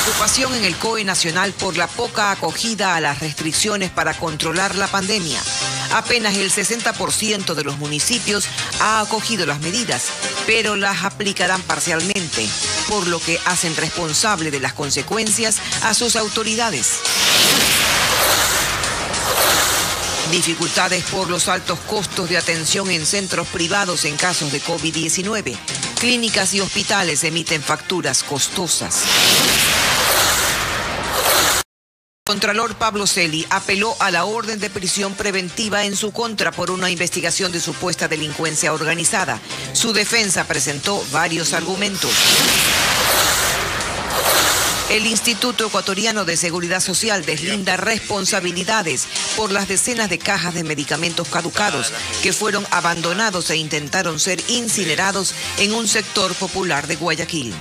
Preocupación en el COE Nacional por la poca acogida a las restricciones para controlar la pandemia. Apenas el 60% de los municipios ha acogido las medidas, pero las aplicarán parcialmente, por lo que hacen responsable de las consecuencias a sus autoridades. Dificultades por los altos costos de atención en centros privados en casos de COVID-19. Clínicas y hospitales emiten facturas costosas. El contralor Pablo Celi apeló a la orden de prisión preventiva en su contra por una investigación de supuesta delincuencia organizada. Su defensa presentó varios argumentos. El Instituto Ecuatoriano de Seguridad Social deslinda responsabilidades por las decenas de cajas de medicamentos caducados que fueron abandonados e intentaron ser incinerados en un sector popular de Guayaquil.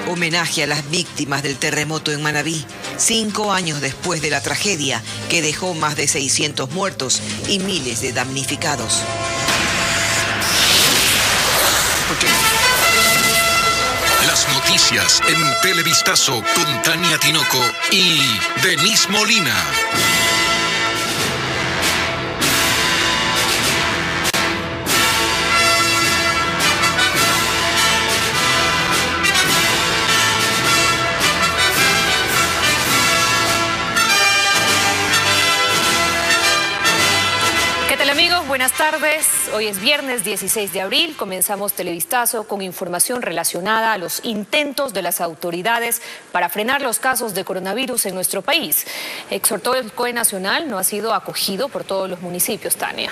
Homenaje a las víctimas del terremoto en Manabí, 5 años después de la tragedia que dejó más de 600 muertos y miles de damnificados. Las noticias en Televistazo con Tania Tinoco y Denise Molina. Amigos, buenas tardes. Hoy es viernes 16 de abril. Comenzamos Televistazo con información relacionada a los intentos de las autoridades para frenar los casos de coronavirus en nuestro país. Exhortó el COE Nacional, no ha sido acogido por todos los municipios, Tania.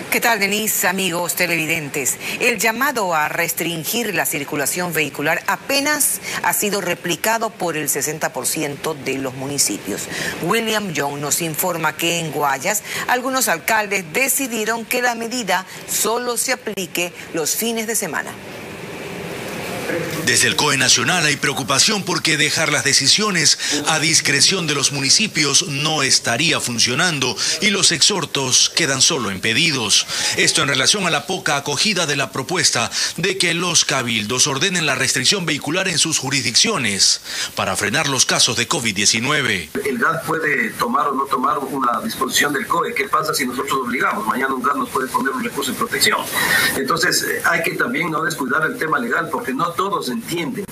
¿Qué tal, Denise, amigos televidentes? El llamado a restringir la circulación vehicular apenas ha sido replicado por el 60% de los municipios. William Young nos informa que en Guayas algunos alcaldes decidieron que la medida solo se aplique los fines de semana. Desde el COE Nacional hay preocupación porque dejar las decisiones a discreción de los municipios no estaría funcionando y los exhortos quedan solo en pedidos. Esto en relación a la poca acogida de la propuesta de que los cabildos ordenen la restricción vehicular en sus jurisdicciones para frenar los casos de COVID-19. El GAT puede tomar o no tomar una disposición del COE. ¿Qué pasa si nosotros obligamos? Mañana un GAT nos puede poner un recurso de protección. Entonces hay que también no descuidar el tema legal porque no todos entienden.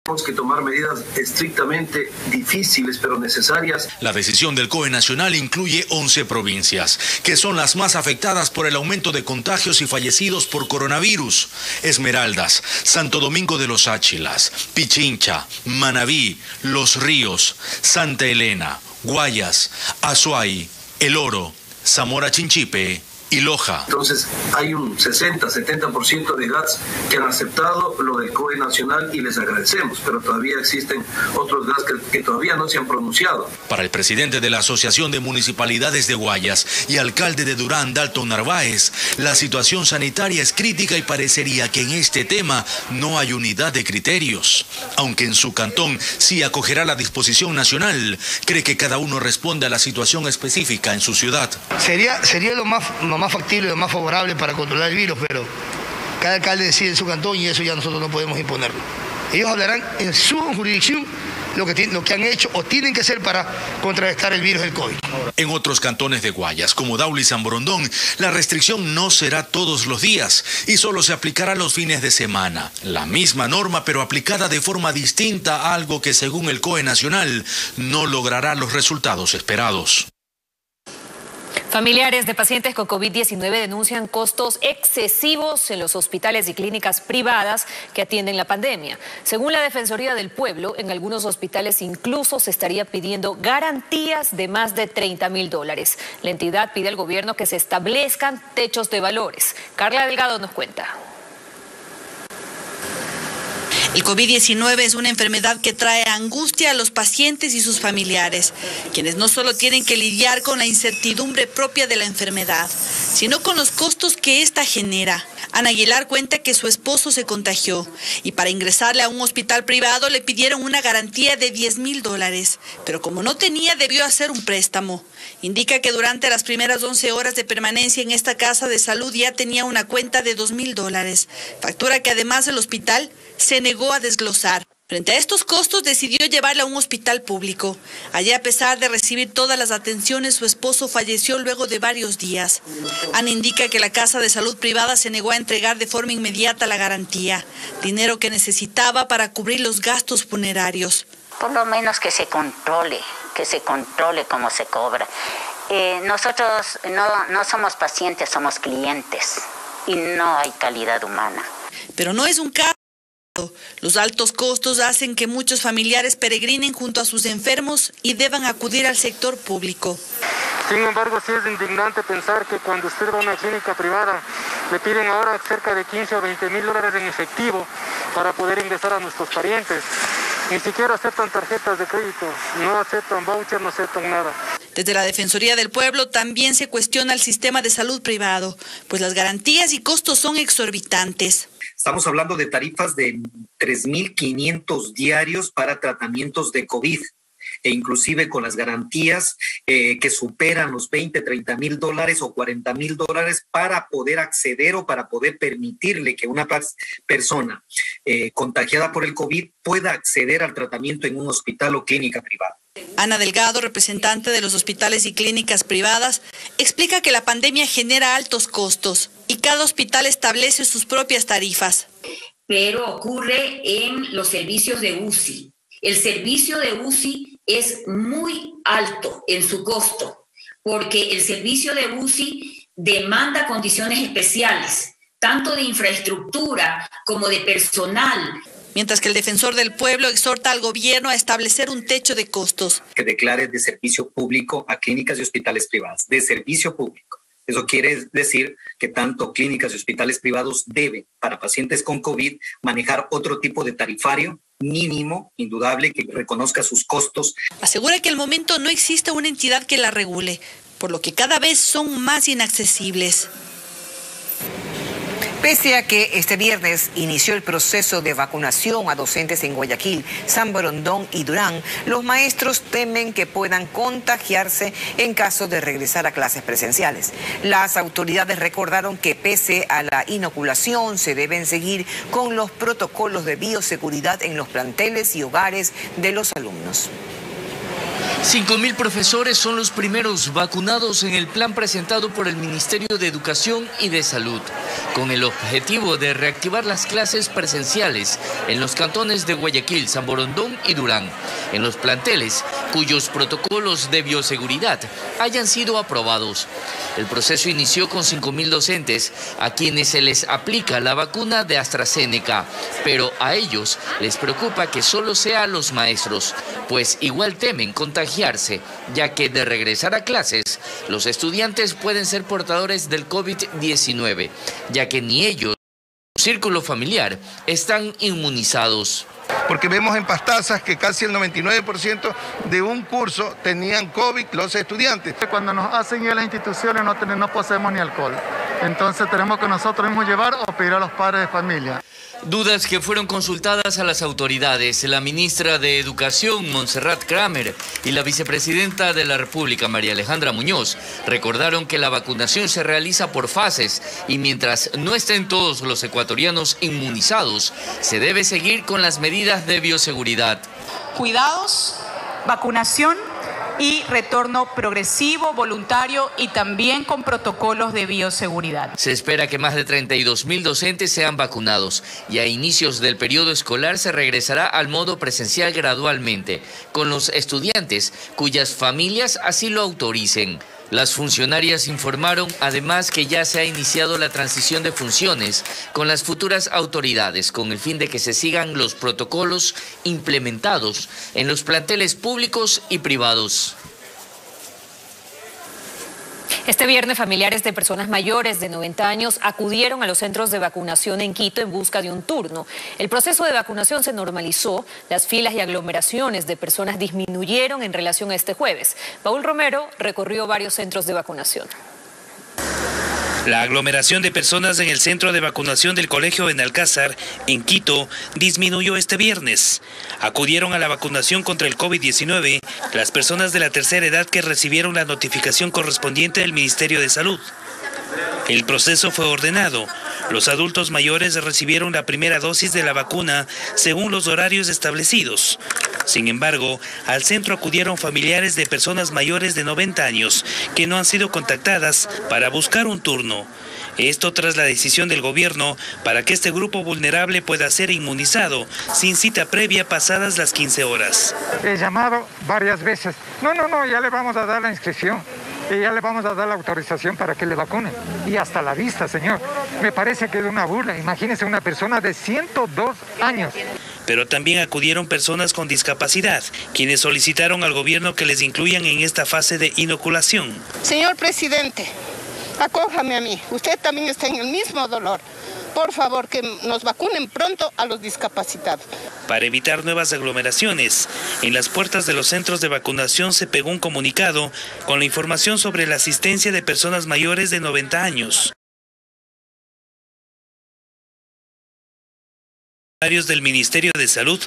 Tenemos que tomar medidas estrictamente difíciles pero necesarias. La decisión del COE Nacional incluye 11 provincias, que son las más afectadas por el aumento de contagios y fallecidos por coronavirus. Esmeraldas, Santo Domingo de los Áchilas, Pichincha, Manabí, Los Ríos, Santa Elena, Guayas, Azuay, El Oro, Zamora Chinchipe y Loja. Entonces hay un 60-70% de GATs que han aceptado lo del COE Nacional y les agradecemos, pero todavía existen otros GATs que todavía no se han pronunciado. Para el presidente de la Asociación de Municipalidades de Guayas y alcalde de Durán, Dalton Narváez, la situación sanitaria es crítica y parecería que en este tema no hay unidad de criterios. Aunque en su cantón sí acogerá la disposición nacional, cree que cada uno responde a la situación específica en su ciudad. Sería lo más factible, lo más favorable para controlar el virus, pero cada alcalde decide en su cantón y eso ya nosotros no podemos imponerlo. Ellos hablarán en su jurisdicción lo que han hecho o tienen que hacer para contrarrestar el virus del COVID. En otros cantones de Guayas, como Daula y San Borondón, la restricción no será todos los días y solo se aplicará los fines de semana. La misma norma, pero aplicada de forma distinta a algo que, según el COE Nacional, no logrará los resultados esperados. Familiares de pacientes con COVID-19 denuncian costos excesivos en los hospitales y clínicas privadas que atienden la pandemia. Según la Defensoría del Pueblo, en algunos hospitales incluso se estaría pidiendo garantías de más de $30.000. La entidad pide al gobierno que se establezcan techos de valores. Carla Delgado nos cuenta. El COVID-19 es una enfermedad que trae angustia a los pacientes y sus familiares, quienes no solo tienen que lidiar con la incertidumbre propia de la enfermedad, sino con los costos que ésta genera. Ana Aguilar cuenta que su esposo se contagió y para ingresarle a un hospital privado le pidieron una garantía de $10,000, pero como no tenía debió hacer un préstamo. Indica que durante las primeras 11 horas de permanencia en esta casa de salud ya tenía una cuenta de $2,000, factura que además el hospital se negó a desglosar. Frente a estos costos decidió llevarla a un hospital público. Allí, a pesar de recibir todas las atenciones, su esposo falleció luego de varios días. Ana indica que la casa de salud privada se negó a entregar de forma inmediata la garantía, dinero que necesitaba para cubrir los gastos funerarios. Por lo menos que se controle cómo se cobra. Nosotros no somos pacientes, somos clientes y no hay calidad humana. Pero no es un caso. Los altos costos hacen que muchos familiares peregrinen junto a sus enfermos y deban acudir al sector público. Sin embargo, sí es indignante pensar que cuando usted va a una clínica privada, le piden ahora cerca de 15 o 20 mil dólares en efectivo para poder ingresar a nuestros parientes. Ni siquiera aceptan tarjetas de crédito, no aceptan voucher, no aceptan nada. Desde la Defensoría del Pueblo también se cuestiona el sistema de salud privado, pues las garantías y costos son exorbitantes. Estamos hablando de tarifas de 3.500 diarios para tratamientos de COVID e inclusive con las garantías que superan los 20, 30 mil dólares o 40 mil dólares para poder acceder o para poder permitirle que una persona contagiada por el COVID pueda acceder al tratamiento en un hospital o clínica privada. Ana Delgado, representante de los hospitales y clínicas privadas, explica que la pandemia genera altos costos y cada hospital establece sus propias tarifas. Pero ocurre en los servicios de UCI. El servicio de UCI es muy alto en su costo, porque el servicio de UCI demanda condiciones especiales, tanto de infraestructura como de personal. Mientras que el Defensor del Pueblo exhorta al gobierno a establecer un techo de costos. Que declare de servicio público a clínicas y hospitales privados, de servicio público. Eso quiere decir que tanto clínicas y hospitales privados deben, para pacientes con COVID, manejar otro tipo de tarifario mínimo, indudable, que reconozca sus costos. Asegura que al momento no existe una entidad que la regule, por lo que cada vez son más inaccesibles. Pese a que este viernes inició el proceso de vacunación a docentes en Guayaquil, San Borondón y Durán, los maestros temen que puedan contagiarse en caso de regresar a clases presenciales. Las autoridades recordaron que pese a la inoculación se deben seguir con los protocolos de bioseguridad en los planteles y hogares de los alumnos. 5.000 profesores son los primeros vacunados en el plan presentado por el Ministerio de Educación y de Salud, con el objetivo de reactivar las clases presenciales en los cantones de Guayaquil, San Borondón y Durán, en los planteles cuyos protocolos de bioseguridad hayan sido aprobados. El proceso inició con 5.000 docentes a quienes se les aplica la vacuna de AstraZeneca, pero a ellos les preocupa que solo sea a los maestros, pues igual temen contagiarse, ya que de regresar a clases, los estudiantes pueden ser portadores del COVID-19, ya que ni ellos ni su círculo familiar están inmunizados. Porque vemos en Pastazas que casi el 99% de un curso tenían COVID los estudiantes. Cuando nos hacen ir a las instituciones no poseemos ni alcohol. Entonces tenemos que nosotros mismos llevar o pedir a los padres de familia. Dudas que fueron consultadas a las autoridades. La ministra de Educación, Montserrat Kramer, y la vicepresidenta de la República, María Alejandra Muñoz, recordaron que la vacunación se realiza por fases y mientras no estén todos los ecuatorianos inmunizados, se debe seguir con las medidas de bioseguridad. Cuidados, vacunación y retorno progresivo, voluntario y también con protocolos de bioseguridad. Se espera que más de 32.000 docentes sean vacunados y a inicios del periodo escolar se regresará al modo presencial gradualmente, con los estudiantes cuyas familias así lo autoricen. Las funcionarias informaron además que ya se ha iniciado la transición de funciones con las futuras autoridades con el fin de que se sigan los protocolos implementados en los planteles públicos y privados. Este viernes, familiares de personas mayores de 90 años acudieron a los centros de vacunación en Quito en busca de un turno. El proceso de vacunación se normalizó, las filas y aglomeraciones de personas disminuyeron en relación a este jueves. Paul Romero recorrió varios centros de vacunación. La aglomeración de personas en el centro de vacunación del Colegio Benalcázar, en Quito, disminuyó este viernes. Acudieron a la vacunación contra el COVID-19 las personas de la tercera edad que recibieron la notificación correspondiente del Ministerio de Salud. El proceso fue ordenado. Los adultos mayores recibieron la primera dosis de la vacuna según los horarios establecidos. Sin embargo, al centro acudieron familiares de personas mayores de 90 años que no han sido contactadas para buscar un turno. Esto tras la decisión del gobierno para que este grupo vulnerable pueda ser inmunizado sin cita previa pasadas las 15 horas. He llamado varias veces. No, ya le vamos a dar la inscripción. Y ya le vamos a dar la autorización para que le vacunen. Y hasta la vista, señor. Me parece que es una burla. Imagínese una persona de 102 años. Pero también acudieron personas con discapacidad, quienes solicitaron al gobierno que les incluyan en esta fase de inoculación. Señor presidente, acójame a mí. Usted también está en el mismo dolor. Por favor, que nos vacunen pronto a los discapacitados. Para evitar nuevas aglomeraciones, en las puertas de los centros de vacunación se pegó un comunicado con la información sobre la asistencia de personas mayores de 90 años. Del Ministerio de Salud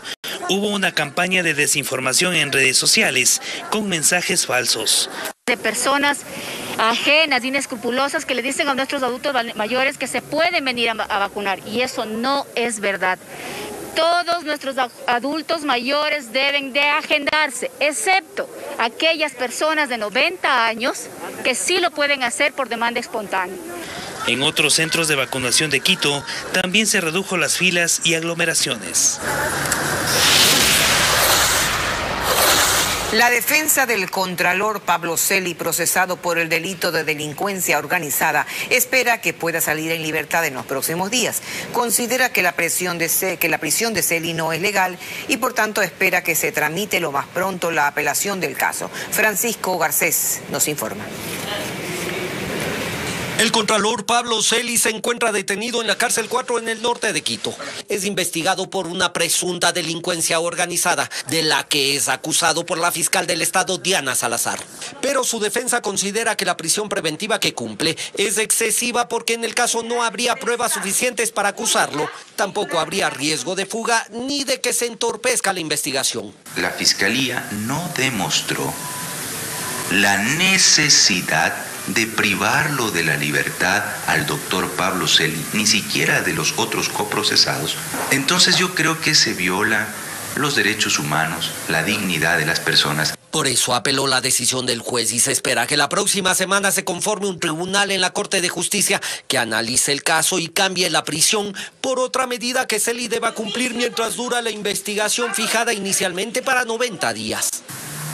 hubo una campaña de desinformación en redes sociales con mensajes falsos. De personas ajenas, inescrupulosas, que le dicen a nuestros adultos mayores que se pueden venir a vacunar, y eso no es verdad. Todos nuestros adultos mayores deben de agendarse, excepto aquellas personas de 90 años que sí lo pueden hacer por demanda espontánea. En otros centros de vacunación de Quito también se redujo las filas y aglomeraciones. La defensa del contralor Pablo Celi, procesado por el delito de delincuencia organizada, espera que pueda salir en libertad en los próximos días. Considera que la prisión de Celi no es legal y por tanto espera que se tramite lo más pronto la apelación del caso. Francisco Garcés nos informa. El contralor Pablo Celi se encuentra detenido en la cárcel 4 en el norte de Quito. Es investigado por una presunta delincuencia organizada, de la que es acusado por la fiscal del estado Diana Salazar. Pero su defensa considera que la prisión preventiva que cumple es excesiva porque en el caso no habría pruebas suficientes para acusarlo. Tampoco habría riesgo de fuga ni de que se entorpezca la investigación. La fiscalía no demostró la necesidad de privarlo de la libertad al doctor Pablo Celi, ni siquiera de los otros coprocesados. Entonces yo creo que se viola los derechos humanos, la dignidad de las personas. Por eso apeló la decisión del juez y se espera que la próxima semana se conforme un tribunal en la Corte de Justicia que analice el caso y cambie la prisión por otra medida que Celi deba cumplir mientras dura la investigación fijada inicialmente para 90 días.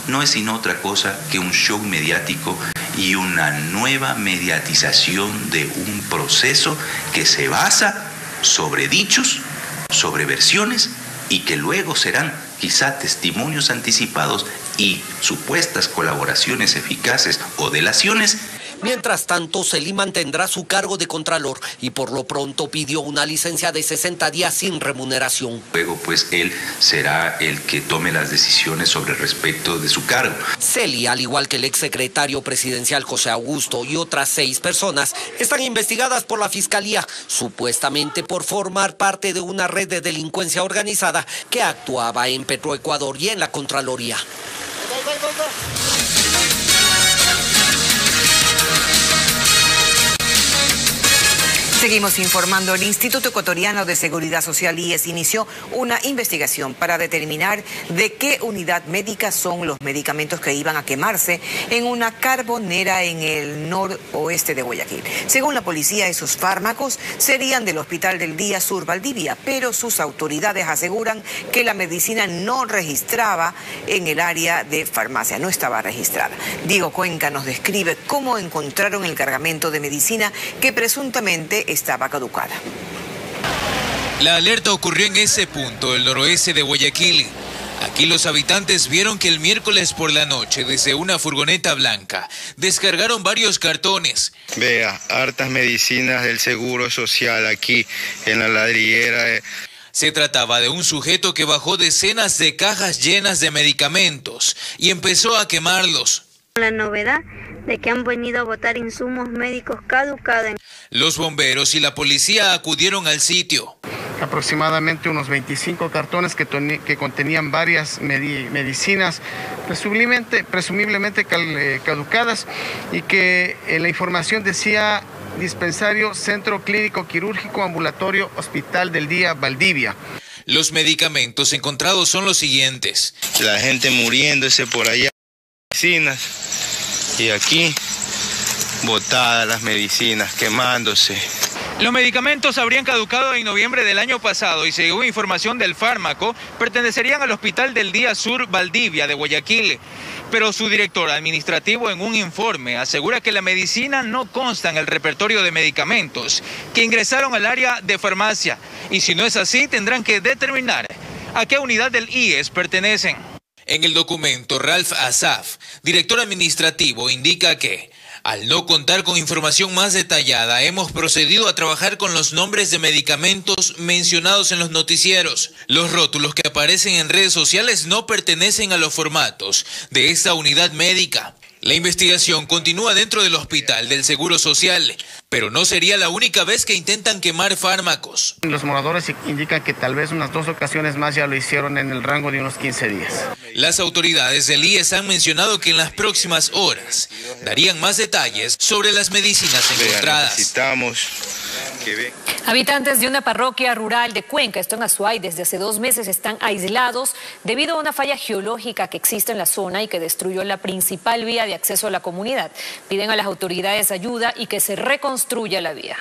No es sino otra cosa que un show mediático y una nueva mediatización de un proceso que se basa sobre dichos, sobre versiones y que luego serán quizá testimonios anticipados y supuestas colaboraciones eficaces o delaciones. Mientras tanto, Celi mantendrá su cargo de contralor y por lo pronto pidió una licencia de 60 días sin remuneración. Luego, pues, él será el que tome las decisiones sobre respecto de su cargo. Celi, al igual que el exsecretario presidencial José Augusto y otras 6 personas, están investigadas por la Fiscalía, supuestamente por formar parte de una red de delincuencia organizada que actuaba en Petroecuador y en la Contraloría. Seguimos informando. El Instituto Ecuatoriano de Seguridad Social, IES, inició una investigación para determinar de qué unidad médica son los medicamentos que iban a quemarse en una carbonera en el noroeste de Guayaquil. Según la policía, esos fármacos serían del Hospital del Día Sur Valdivia, pero sus autoridades aseguran que la medicina no registraba en el área de farmacia, no estaba registrada. Diego Cuenca nos describe cómo encontraron el cargamento de medicina que presuntamente estaba caducada. La alerta ocurrió en ese punto, el noroeste de Guayaquil. Aquí los habitantes vieron que el miércoles por la noche, desde una furgoneta blanca, descargaron varios cartones. Vea, hartas medicinas del Seguro Social aquí en la ladrillera. Se trataba de un sujeto que bajó decenas de cajas llenas de medicamentos y empezó a quemarlos. La novedad de que han venido a botar insumos médicos caducados. Los bomberos y la policía acudieron al sitio. Aproximadamente unos 25 cartones que contenían varias medicinas presumiblemente caducadas, y que la información decía dispensario Centro Clínico Quirúrgico Ambulatorio Hospital del Día Valdivia. Los medicamentos encontrados son los siguientes. La gente muriéndose por allá, medicinas, y aquí botadas las medicinas, quemándose. Los medicamentos habrían caducado en noviembre del año pasado y, según información del fármaco, pertenecerían al Hospital del Día Sur Valdivia de Guayaquil. Pero su director administrativo, en un informe, asegura que la medicina no consta en el repertorio de medicamentos que ingresaron al área de farmacia, y si no es así tendrán que determinar a qué unidad del IES pertenecen. En el documento, Ralph Asaf, director administrativo, indica que al no contar con información más detallada, hemos procedido a trabajar con los nombres de medicamentos mencionados en los noticieros. Los rótulos que aparecen en redes sociales no pertenecen a los formatos de esta unidad médica. La investigación continúa dentro del Hospital del Seguro Social, pero no sería la única vez que intentan quemar fármacos. Los moradores indican que tal vez unas 2 ocasiones más ya lo hicieron en el rango de unos 15 días. Las autoridades del IES han mencionado que en las próximas horas darían más detalles sobre las medicinas encontradas. Habitantes de una parroquia rural de Cuenca, esto en Azuay, desde hace 2 meses están aislados debido a una falla geológica que existe en la zona y que destruyó la principal vía de acceso a la comunidad. Piden a las autoridades ayuda y que se reconstruya la vía.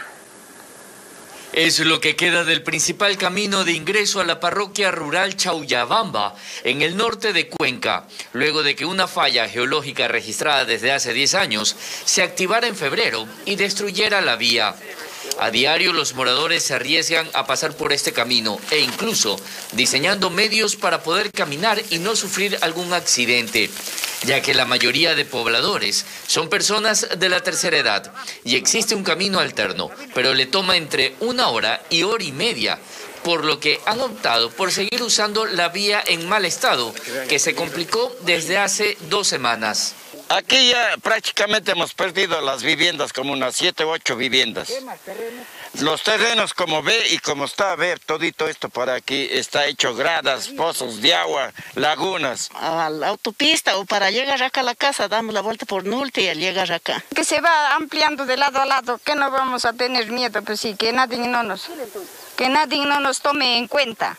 Es lo que queda del principal camino de ingreso a la parroquia rural Chauyabamba, en el norte de Cuenca, luego de que una falla geológica registrada desde hace 10 años se activara en febrero y destruyera la vía. A diario los moradores se arriesgan a pasar por este camino e incluso diseñando medios para poder caminar y no sufrir algún accidente, ya que la mayoría de pobladores son personas de la tercera edad y existe un camino alterno, pero le toma entre 1 hora y hora y media, por lo que han optado por seguir usando la vía en mal estado, que se complicó desde hace 2 semanas. Aquí ya prácticamente hemos perdido las viviendas, como unas 7 u 8 viviendas. Los terrenos, como ve y como está, ve todito esto por aquí, está hecho gradas, pozos de agua, lagunas. A la autopista o para llegar acá a la casa, damos la vuelta por Norte y al llegar acá. Que se va ampliando de lado a lado, que no vamos a tener miedo, pues sí, que nadie no nos tome en cuenta.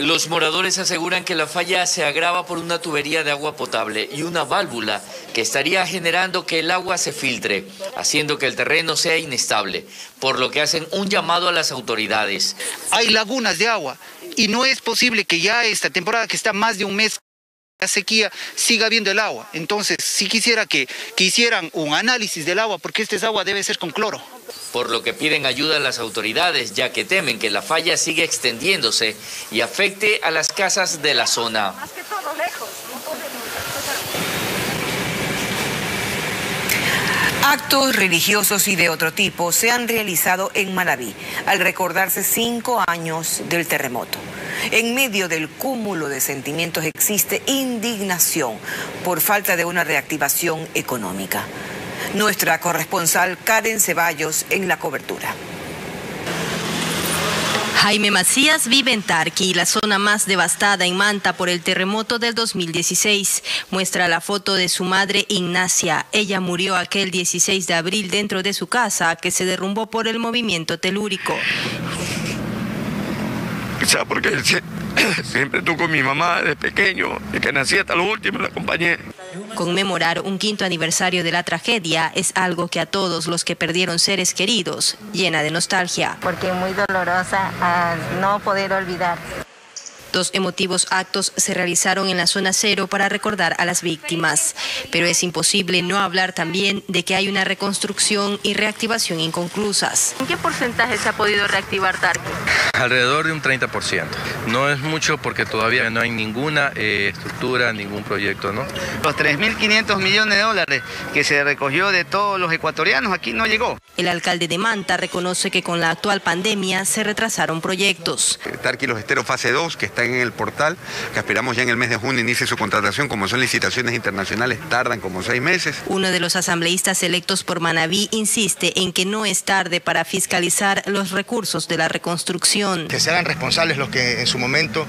Los moradores aseguran que la falla se agrava por una tubería de agua potable y una válvula que estaría generando que el agua se filtre, haciendo que el terreno sea inestable, por lo que hacen un llamado a las autoridades. Hay lagunas de agua y no es posible que ya esta temporada, que está más de un mes, la sequía, siga habiendo el agua. Entonces, sí quisiera que hicieran un análisis del agua, porque este agua debe ser con cloro. Por lo que piden ayuda a las autoridades, ya que temen que la falla siga extendiéndose y afecte a las casas de la zona. Actos religiosos y de otro tipo se han realizado en Manabí al recordarse 5 años del terremoto. En medio del cúmulo de sentimientos existe indignación por falta de una reactivación económica. Nuestra corresponsal Karen Ceballos en la cobertura. Jaime Macías vive en Tarqui, la zona más devastada en Manta por el terremoto del 2016. Muestra la foto de su madre Ignacia. Ella murió aquel 16 de abril dentro de su casa, que se derrumbó por el movimiento telúrico. Quizá porque siempre estuve con mi mamá desde pequeño, desde que nací hasta lo último la acompañé. Conmemorar un 5º aniversario de la tragedia es algo que a todos los que perdieron seres queridos llena de nostalgia. Porque muy dolorosa, no poder olvidar. 2 emotivos actos se realizaron en la zona cero para recordar a las víctimas. Pero es imposible no hablar también de que hay una reconstrucción y reactivación inconclusas. ¿En qué porcentaje se ha podido reactivar Tarqui? Alrededor de un 30%. No es mucho porque todavía no hay ninguna estructura, ningún proyecto, ¿no? Los 3.500 millones de dólares que se recogió de todos los ecuatorianos aquí no llegó. El alcalde de Manta reconoce que con la actual pandemia se retrasaron proyectos. Tarqui Los Esteros fase 2, que está en el portal, que esperamos ya en el mes de junio inicie su contratación. Como son licitaciones internacionales, tardan como 6 meses. Uno de los asambleístas electos por Manabí insiste en que no es tarde para fiscalizar los recursos de la reconstrucción. Que se hagan responsables los que en su momento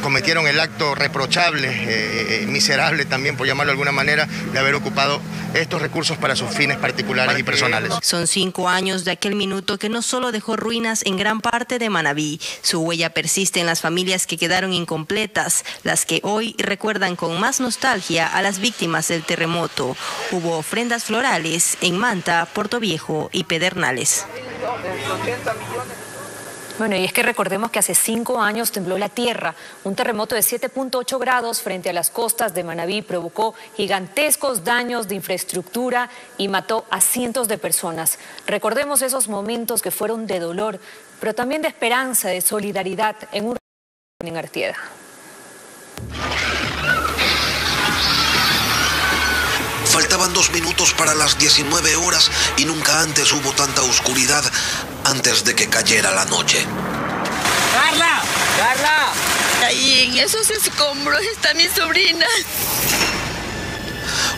cometieron el acto reprochable, miserable también, por llamarlo de alguna manera, de haber ocupado estos recursos para sus fines particulares y personales. Son 5 años de aquel minuto que no solo dejó ruinas en gran parte de Manabí, su huella persiste en las familias que quedaron incompletas, las que hoy recuerdan con más nostalgia a las víctimas del terremoto. Hubo ofrendas florales en Manta, Portoviejo y Pedernales. Bueno, y es que recordemos que hace 5 años tembló la tierra. Un terremoto de 7.8 grados frente a las costas de Manabí provocó gigantescos daños de infraestructura y mató a cientos de personas. Recordemos esos momentos que fueron de dolor, pero también de esperanza, de solidaridad en un en Artieda. Faltaban 2 minutos para las 19 horas y nunca antes hubo tanta oscuridad antes de que cayera la noche. ¡Carla! ¡Carla! Ahí en esos escombros está mi sobrina.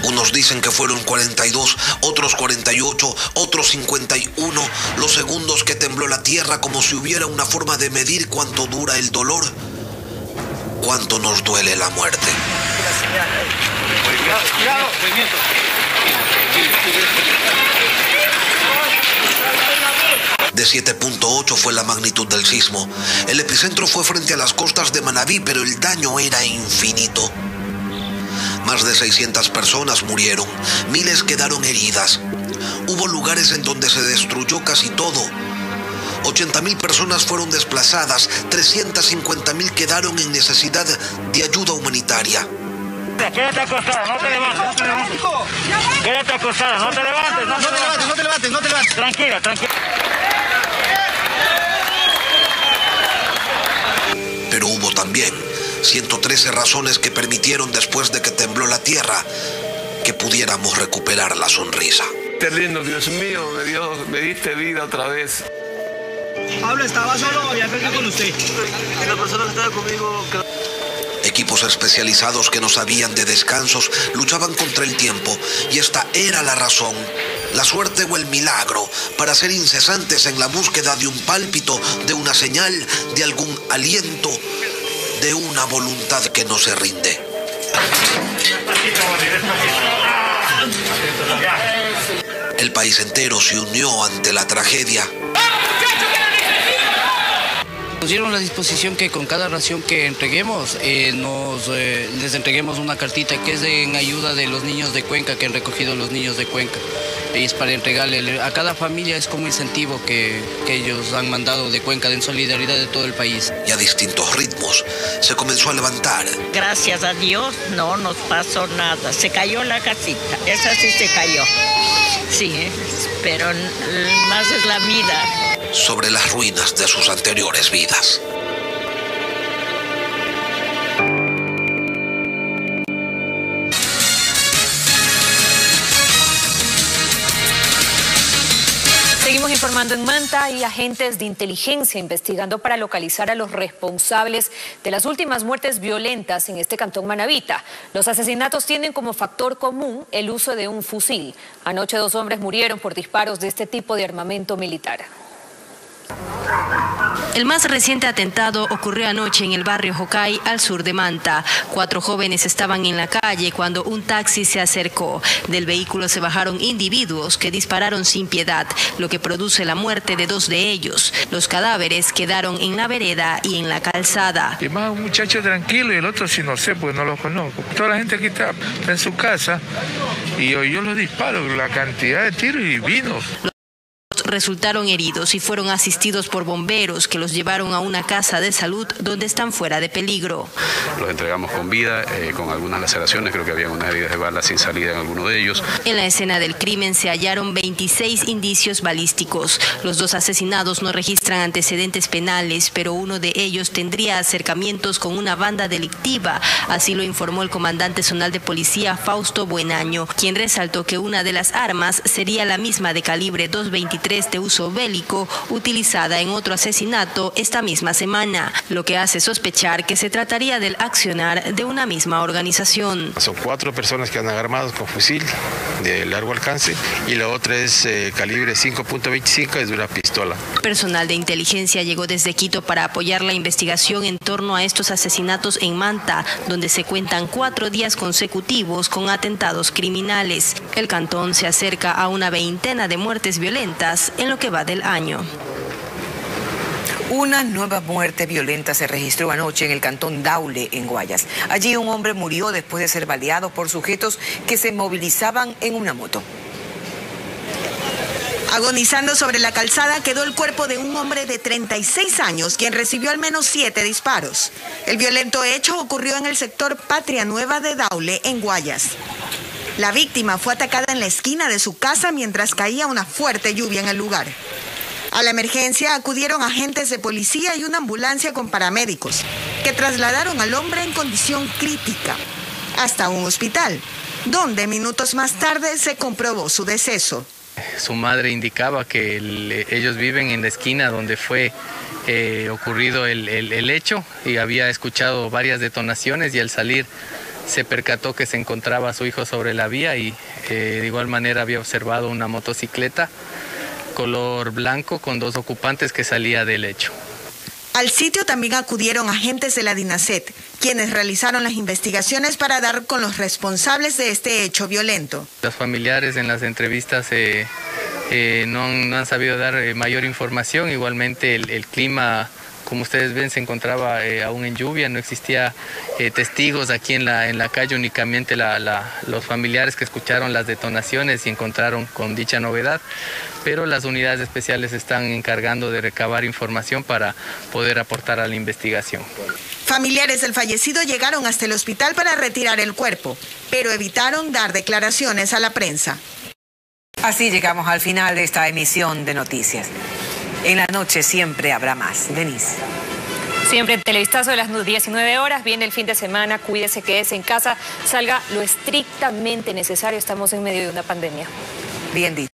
Unos dicen que fueron 42, otros 48, otros 51 los segundos que tembló la tierra, como si hubiera una forma de medir cuánto dura el dolor, cuánto nos duele la muerte. De 7.8 fue la magnitud del sismo. El epicentro fue frente a las costas de Manabí, pero el daño era infinito. Más de 600 personas murieron, miles quedaron heridas. Hubo lugares en donde se destruyó casi todo. 80.000 personas fueron desplazadas, 350.000 quedaron en necesidad de ayuda humanitaria. Quédate acostada, no te levantes. Quédate acostada, no te levantes. No te levantes. Tranquila. Pero hubo también 113 razones que permitieron, después de que tembló la tierra, que pudiéramos recuperar la sonrisa. Qué lindo, Dios mío, me diste vida otra vez. Pablo, ¿estaba solo o había perdido con usted? La persona que estaba conmigo... Equipos especializados que no sabían de descansos luchaban contra el tiempo, y esta era la razón, la suerte o el milagro, para ser incesantes en la búsqueda de un pálpito, de una señal, de algún aliento, de una voluntad que no se rinde. El país entero se unió ante la tragedia. Nos dieron la disposición que con cada ración que entreguemos, les entreguemos una cartita que es en ayuda de los niños de Cuenca, que han recogido los niños de Cuenca. Y es para entregarle a cada familia, es como incentivo que ellos han mandado de Cuenca, en solidaridad de todo el país. Y a distintos ritmos se comenzó a levantar. Gracias a Dios no nos pasó nada. Se cayó la casita, esa sí se cayó. Sí, pero más es la vida. Sobre las ruinas de sus anteriores vidas. Seguimos informando en Manta y agentes de inteligencia investigando para localizar a los responsables de las últimas muertes violentas en este cantón manabita. Los asesinatos tienen como factor común el uso de un fusil. Anoche 2 hombres murieron por disparos de este tipo de armamento militar. El más reciente atentado ocurrió anoche en el barrio Jocay, al sur de Manta. 4 jóvenes estaban en la calle cuando un taxi se acercó. Del vehículo se bajaron individuos que dispararon sin piedad, lo que produce la muerte de 2 de ellos. Los cadáveres quedaron en la vereda y en la calzada. Y más un muchacho tranquilo y el otro sí no sé, porque no lo conozco. Toda la gente aquí está en su casa y oyó los disparos, la cantidad de tiros y vino. resultaron heridos y fueron asistidos por bomberos que los llevaron a una casa de salud donde están fuera de peligro. Los entregamos con vida, con algunas laceraciones, creo que había unas heridas de bala sin salida en alguno de ellos. En la escena del crimen se hallaron 26 indicios balísticos. Los 2 asesinados no registran antecedentes penales, pero uno de ellos tendría acercamientos con una banda delictiva. Así lo informó el comandante zonal de policía Fausto Buenaño, quien resaltó que una de las armas sería la misma de calibre .223 de uso bélico utilizada en otro asesinato esta misma semana, lo que hace sospechar que se trataría del accionar de una misma organización. Son 4 personas que andan armados con fusil de largo alcance y la otra es calibre 5.25, es de una pistola. Personal de inteligencia llegó desde Quito para apoyar la investigación en torno a estos asesinatos en Manta, donde se cuentan 4 días consecutivos con atentados criminales. El cantón se acerca a una veintena de muertes violentas en lo que va del año. Una nueva muerte violenta se registró anoche en el cantón Daule, en Guayas. Allí un hombre murió después de ser baleado por sujetos que se movilizaban en una moto. Agonizando sobre la calzada quedó el cuerpo de un hombre de 36 años, quien recibió al menos 7 disparos. El violento hecho ocurrió en el sector Patria Nueva de Daule, en Guayas. La víctima fue atacada en la esquina de su casa mientras caía una fuerte lluvia en el lugar. A la emergencia acudieron agentes de policía y una ambulancia con paramédicos, que trasladaron al hombre en condición crítica hasta un hospital, donde minutos más tarde se comprobó su deceso. Su madre indicaba que ellos viven en la esquina donde fue ocurrido el hecho y había escuchado varias detonaciones y al salir se percató que se encontraba su hijo sobre la vía y de igual manera había observado una motocicleta color blanco con 2 ocupantes que salía del hecho. Al sitio también acudieron agentes de la DINASET, quienes realizaron las investigaciones para dar con los responsables de este hecho violento. Los familiares en las entrevistas no han sabido dar mayor información. Igualmente el clima, como ustedes ven, se encontraba aún en lluvia, no existía testigos aquí en la calle, únicamente los familiares que escucharon las detonaciones y encontraron con dicha novedad, pero las unidades especiales están encargando de recabar información para poder aportar a la investigación. Familiares del fallecido llegaron hasta el hospital para retirar el cuerpo, pero evitaron dar declaraciones a la prensa. Así llegamos al final de esta emisión de noticias. En la noche siempre habrá más. Denise. Siempre televistazo de las 19 horas. Viene el fin de semana. Cuídese, quédese en casa. Salga lo estrictamente necesario. Estamos en medio de una pandemia. Bien dicho.